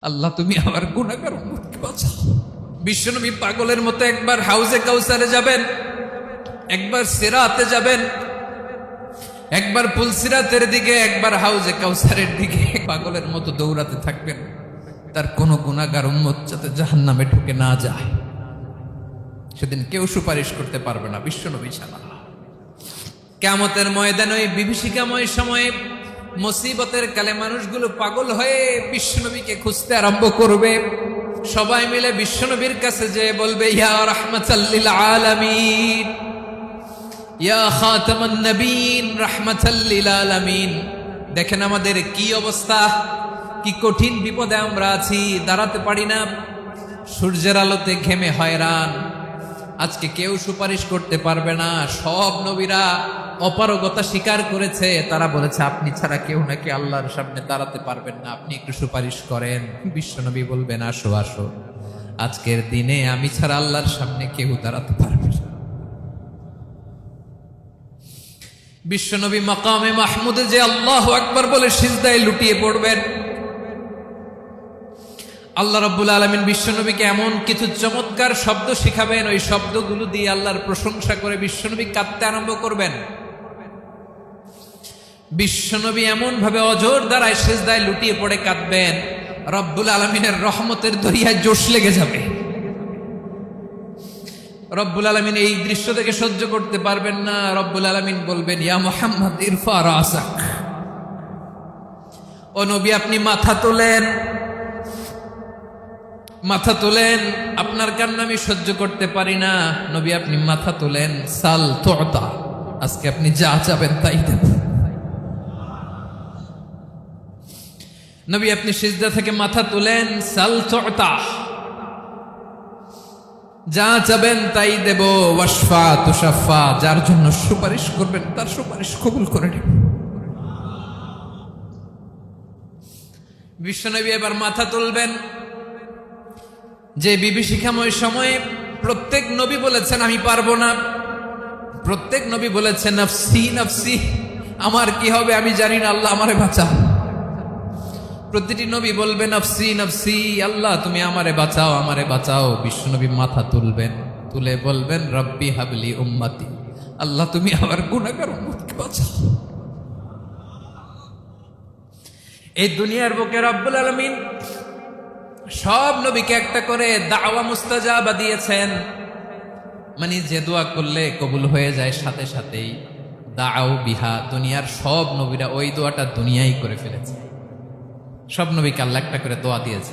আল্লাহ তুমি আমার গুনাহগার উম্মতকে বাঁচাও। বিশ্বনবী পাগলের মতো একবার হাউজে কাউসারে যাবেন, একবার সিরাতে যাবেন, একবার পুলসিরাতের দিকে, একবার হাউজে কাউসারের দিকে পাগলের মতো দৌড়াতে থাকবেন। তার কোনো গুনাহগার উম্মত যাতে জাহান্নামে ঢুকে না যায়। সেদিন কেউ সুপারিশ করতে পারবে না বিশ্বনবী ছাড়া। কিয়ামতের ময়দানে ওই বিভীষিকাময় সময়ে মুসিবতের কালে মানুষগুলো পাগল হয়ে বিশ্বনবীকে খুঁজতে আরম্ভ করবে। সবাই মিলে বিশ্বনবীর কাছে যেয়ে বলবে, ইয়া রাহমাতাল লিল আলামিন, ইয়া খাতামান নবীন, রাহমাতাল লিল আলামিন। দেখেন আমাদের কি অবস্থা, কি কঠিন বিপদে আমরা আছি, দাঁড়াতে পারি না, সূর্যের আলোতে ঘেমে হয়রান। আজকে কেউ সুপারিশ করতে পারবে না। সব নবীরা অপারগতা স্বীকার করেছে, তারা বলেছে আপনি ছাড়া কেউ নাকি আল্লাহর সামনে দাঁড়াতে পারবেন না, আপনি একটু সুপারিশ করেন। বিশ্বনবী বলবেন, আসো আসো, আজকের দিনে আমি ছাড়া আল্লাহর সামনে কেউ দাঁড়াতে পারবে না। বিশ্বনবী মাকামে মাহমুদে যে আল্লাহু আকবার বলে সিজদায় লুটিয়ে পড়বেন। আল্লাহ রাব্বুল আলামিন বিশ্বনবীকে এমন কিছু চমৎকার শব্দ শিখাবেন, ওই শব্দগুলো দিয়ে আল্লাহর প্রশংসা করে বিশ্বনবী কাঁদতে আরম্ভ করবেন। বিশ্বনবী এমন ভাবে অজর দ্বারায় সিজদায় লুটিয়ে পড়ে কাঁদবেন, রব্বুল আলামিনের রহমতের দরিয়ায় জোশ লেগে যাবে। রব্বুল আলামিন এই দৃশ্য থেকে সহ্য করতে পারবেন না। রব্বুল আলামিন বলবেন, ইয়া মুহাম্মদ ইরফা রাসাক, ও নবী আপনি মাথা তোলেন, মাথা তোলেন, আপনার কান্না আমি সহ্য করতে পারি না। নবী আপনি মাথা তোলেন, সাল তুতা, আজকে আপনি যা চাবেন তাই দেব। নবী আপনি সিজদা থেকে মাথা তুলেন, সাল তুতা, যা চাবেন তাই দেব। ওয়াশফা তুশাফা, যার জন্য সুপারিশ করবেন তার সুপারিশ কবুল করে নেব। বিশ্বনবী এবার মাথা তুলবেন। যে বিভীষিকাময় সময়ে প্রত্যেক নবী বলেছেন আমি পারবো না, প্রত্যেক নবী বলেছেন নফসি নফসি, আমার কি হবে আমি জানি না, আল্লাহ আমারে বাঁচাও। প্রতিটি নবী বলবেন নফসি নফসি, আল্লাহ তুমি আমারে বাঁচাও, আমারে বাঁচাও। বিশ্বনবী মাথা তুলবেন, তুলে বলবেন রব্বি হাবলি উম্মতি, আল্লাহ তুমি আমার গুনাহগার উম্মতকে বাঁচাও। এই দুনিয়ার বুকে রব্বুল আলামিন সব নবীকে একটা করে দাওয়া মুস্তাজাবা দিয়েছেন, মানে যে দোয়া করলে কবুল হয়ে যায় সাথে সাথেই। দাও বিহা, দুনিয়ার সব নবীরা ওই দোয়াটা দুনিয়ায় করে ফেলেছে। সব নবীকে আল্লাহ একটা করে দোয়া দিয়েছে।